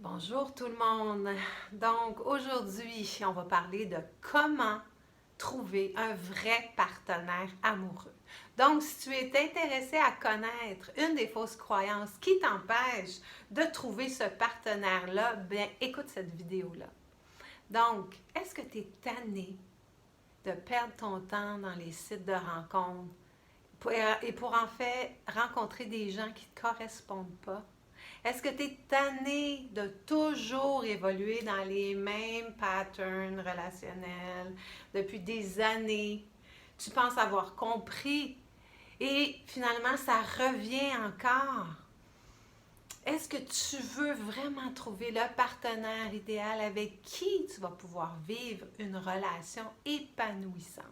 Bonjour tout le monde. Donc aujourd'hui, on va parler de comment trouver un vrai partenaire amoureux. Donc si tu es intéressé à connaître une des fausses croyances qui t'empêche de trouver ce partenaire-là, bien écoute cette vidéo-là. Donc, est-ce que tu es tanné de perdre ton temps dans les sites de rencontres et pour en fait rencontrer des gens qui ne te correspondent pas? Est-ce que tu es tanné de toujours évoluer dans les mêmes patterns relationnels depuis des années? Tu penses avoir compris et finalement ça revient encore. Est-ce que tu veux vraiment trouver le partenaire idéal avec qui tu vas pouvoir vivre une relation épanouissante?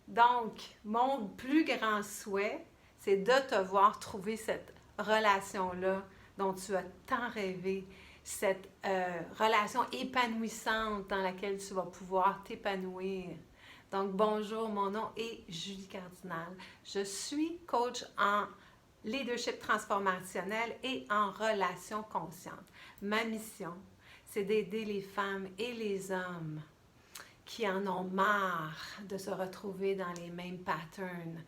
Donc, mon plus grand souhait, c'est de te voir trouver cette relation-là dont tu as tant rêvé, cette relation épanouissante dans laquelle tu vas pouvoir t'épanouir. Donc, bonjour, mon nom est Julie Cardinal. Je suis coach en leadership transformationnel et en relation consciente. Ma mission, c'est d'aider les femmes et les hommes qui en ont marre de se retrouver dans les mêmes patterns,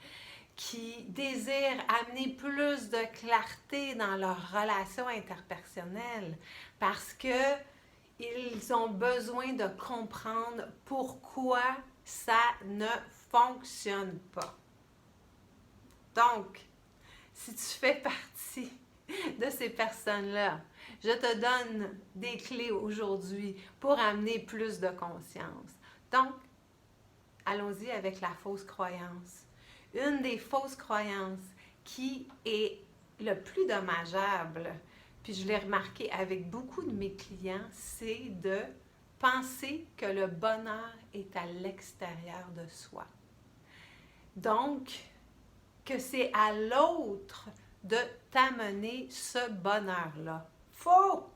qui désirent amener plus de clarté dans leurs relations interpersonnelles parce que ils ont besoin de comprendre pourquoi ça ne fonctionne pas. Donc, si tu fais partie de ces personnes-là, je te donne des clés aujourd'hui pour amener plus de conscience. Donc, allons-y avec la fausse croyance. Une des fausses croyances qui est le plus dommageable, puis je l'ai remarqué avec beaucoup de mes clients, c'est de penser que le bonheur est à l'extérieur de soi. Donc, que c'est à l'autre de t'amener ce bonheur-là. Faux!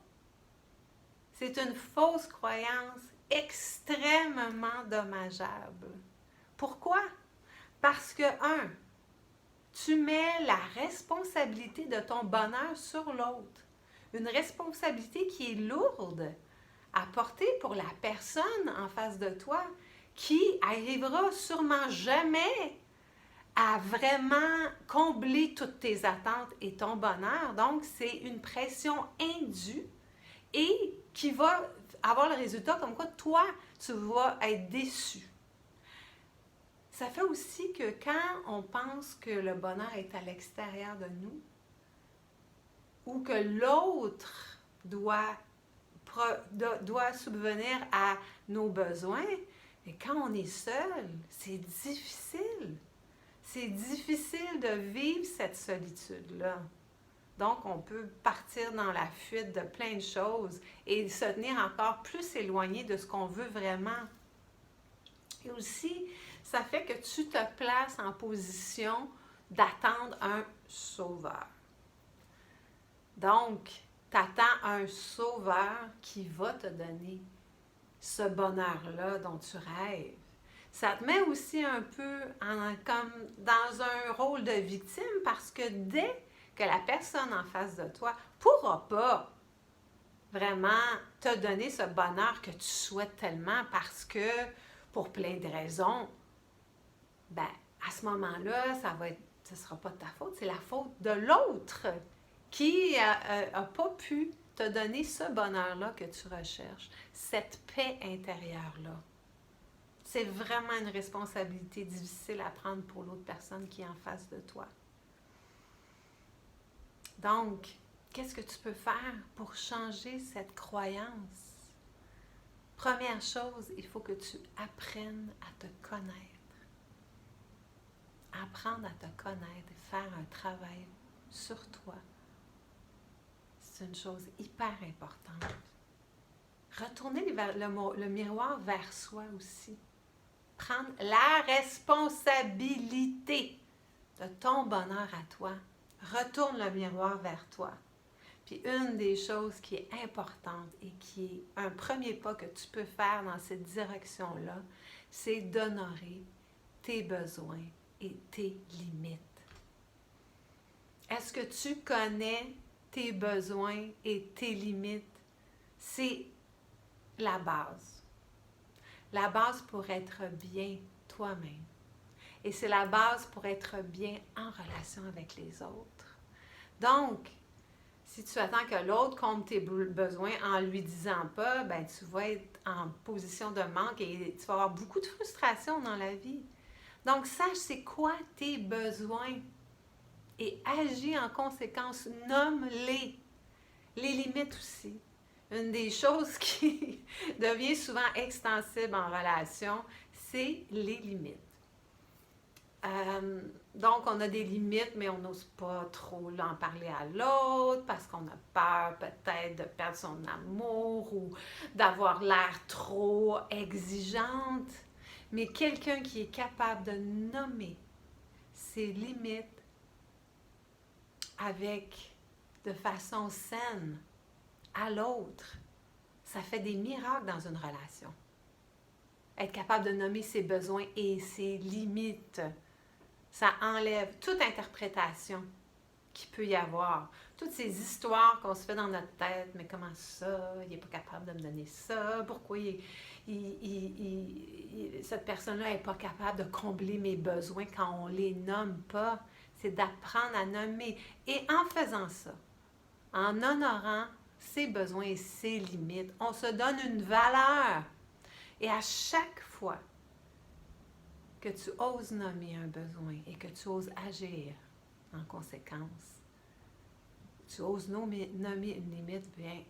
C'est une fausse croyance extrêmement dommageable. Pourquoi? Parce que, tu mets la responsabilité de ton bonheur sur l'autre. Une responsabilité qui est lourde à porter pour la personne en face de toi qui arrivera sûrement jamais à vraiment combler toutes tes attentes et ton bonheur. Donc, c'est une pression indue et qui va avoir le résultat comme quoi toi, tu vas être déçu. Ça fait aussi que quand on pense que le bonheur est à l'extérieur de nous ou que l'autre doit subvenir à nos besoins, mais quand on est seul, c'est difficile. C'est difficile de vivre cette solitude-là. Donc, on peut partir dans la fuite de plein de choses et se tenir encore plus éloigné de ce qu'on veut vraiment. Et aussi, ça fait que tu te places en position d'attendre un sauveur. Donc, tu attends un sauveur qui va te donner ce bonheur-là dont tu rêves. Ça te met aussi un peu comme dans un rôle de victime parce que dès que la personne en face de toi ne pourra pas vraiment te donner ce bonheur que tu souhaites tellement parce que, pour plein de raisons, ben, à ce moment-là, ce ne sera pas de ta faute, c'est la faute de l'autre qui n'a pas pu te donner ce bonheur-là que tu recherches, cette paix intérieure-là. C'est vraiment une responsabilité difficile à prendre pour l'autre personne qui est en face de toi. Donc, qu'est-ce que tu peux faire pour changer cette croyance? Première chose, il faut que tu apprennes à te connaître. Apprendre à te connaître et faire un travail sur toi. C'est une chose hyper importante. Retourner le miroir vers soi aussi. Prendre la responsabilité de ton bonheur à toi. Retourne le miroir vers toi. Puis une des choses qui est importante et qui est un premier pas que tu peux faire dans cette direction-là, c'est d'honorer tes besoins et tes limites. Est-ce que tu connais tes besoins et tes limites, c'est la base. La base pour être bien toi-même. Et c'est la base pour être bien en relation avec les autres. Donc, si tu attends que l'autre comble tes besoins en lui disant pas, ben tu vas être en position de manque et tu vas avoir beaucoup de frustration dans la vie. Donc, sache c'est quoi tes besoins et agis en conséquence. Nomme-les. Les limites aussi. Une des choses qui devient souvent extensible en relation, c'est les limites. Donc, on a des limites, mais on n'ose pas trop en parler à l'autre parce qu'on a peur peut-être de perdre son amour ou d'avoir l'air trop exigeante. Mais quelqu'un qui est capable de nommer ses limites de façon saine à l'autre, ça fait des miracles dans une relation. Être capable de nommer ses besoins et ses limites. Ça enlève toute interprétation qu'il peut y avoir. Toutes ces histoires qu'on se fait dans notre tête. Mais comment ça? Il n'est pas capable de me donner ça? Pourquoi cette personne-là n'est pas capable de combler mes besoins quand on ne les nomme pas? C'est d'apprendre à nommer. Et en faisant ça, en honorant ses besoins et ses limites, on se donne une valeur. Et à chaque fois que tu oses nommer un besoin et que tu oses agir en conséquence, tu oses nommer une limite, bien,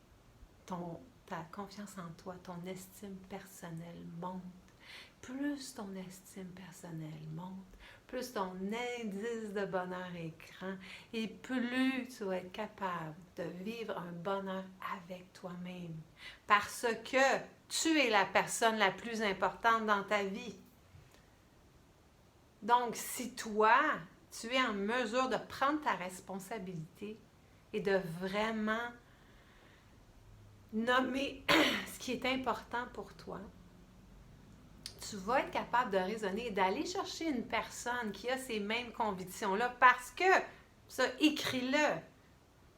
ta confiance en toi, ton estime personnelle monte. Plus ton estime personnelle monte, plus ton indice de bonheur est grand et plus tu vas être capable de vivre un bonheur avec toi-même. Parce que tu es la personne la plus importante dans ta vie. Donc, si toi, tu es en mesure de prendre ta responsabilité et de vraiment nommer ce qui est important pour toi, tu vas être capable de raisonner et d'aller chercher une personne qui a ces mêmes convictions-là parce que, ça, écris-le,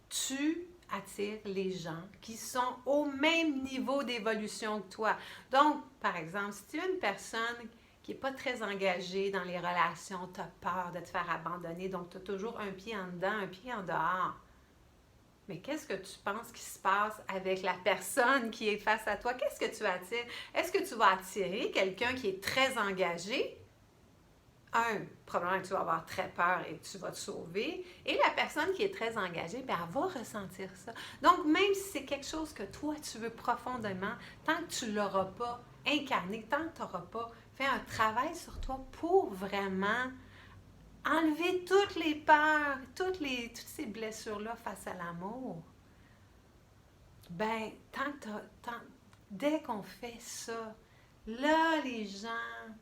tu attires les gens qui sont au même niveau d'évolution que toi. Donc, par exemple, si tu es une personne qui n'est pas très engagée dans les relations, tu as peur de te faire abandonner, donc tu as toujours un pied en dedans, un pied en dehors. Mais qu'est-ce que tu penses qui se passe avec la personne qui est face à toi? Qu'est-ce que tu attires? Est-ce que tu vas attirer quelqu'un qui est très engagé? Probablement que tu vas avoir très peur et tu vas te sauver. Et la personne qui est très engagée, bien, elle va ressentir ça. Donc, même si c'est quelque chose que toi, tu veux profondément, tant que tu ne l'auras pas incarné, tant que tu n'auras pas fait un travail sur toi pour vraiment enlever toutes les peurs, toutes ces blessures-là face à l'amour, ben, dès qu'on fait ça, là, les gens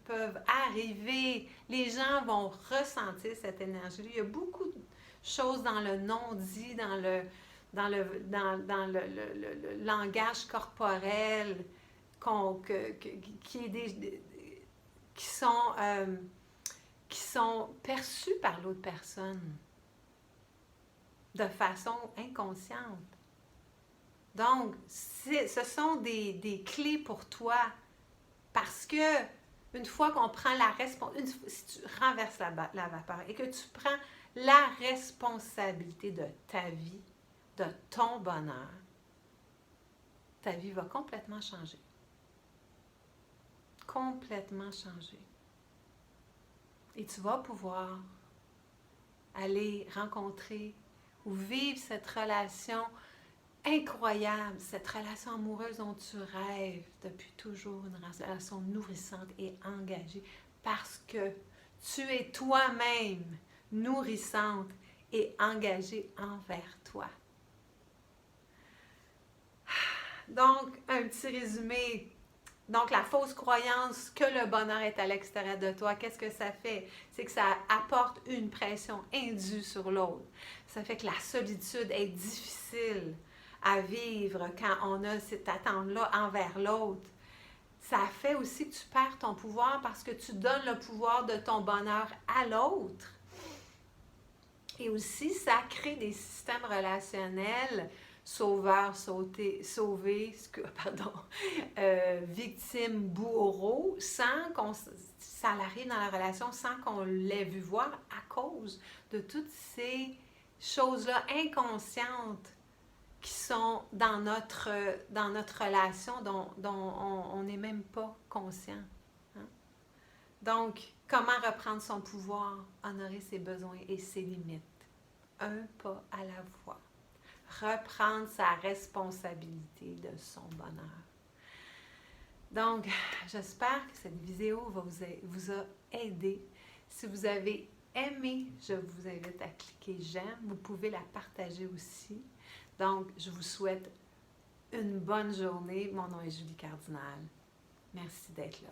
peuvent arriver, les gens vont ressentir cette énergie. Il y a beaucoup de choses dans le non-dit, dans le langage corporel qui sont perçus par l'autre personne de façon inconsciente. Donc, ce sont des clés pour toi parce que une fois qu'on prend la responsabilité, si tu renverses la vapeur et que tu prends la responsabilité de ta vie, de ton bonheur, ta vie va complètement changer. Complètement changer. Et tu vas pouvoir aller rencontrer ou vivre cette relation incroyable, cette relation amoureuse dont tu rêves depuis toujours, une relation nourrissante et engagée, parce que tu es toi-même nourrissante et engagée envers toi. Donc, un petit résumé. Donc, la fausse croyance que le bonheur est à l'extérieur de toi, qu'est-ce que ça fait? C'est que ça apporte une pression indue sur l'autre. Ça fait que la solitude est difficile à vivre quand on a cette attente-là envers l'autre. Ça fait aussi que tu perds ton pouvoir parce que tu donnes le pouvoir de ton bonheur à l'autre. Et aussi, ça crée des systèmes relationnels sauveur, sauvé, pardon, victime, bourreau, sans qu'on, ça arrive dans la relation sans qu'on l'ait vu voir à cause de toutes ces choses-là inconscientes qui sont dans notre relation dont on n'est même pas conscient. Hein? Donc, comment reprendre son pouvoir, honorer ses besoins et ses limites, un pas à la fois. Reprendre sa responsabilité de son bonheur. Donc, j'espère que cette vidéo vous a aidé. Si vous avez aimé, je vous invite à cliquer j'aime. Vous pouvez la partager aussi. Donc, je vous souhaite une bonne journée. Mon nom est Julie Cardinal. Merci d'être là.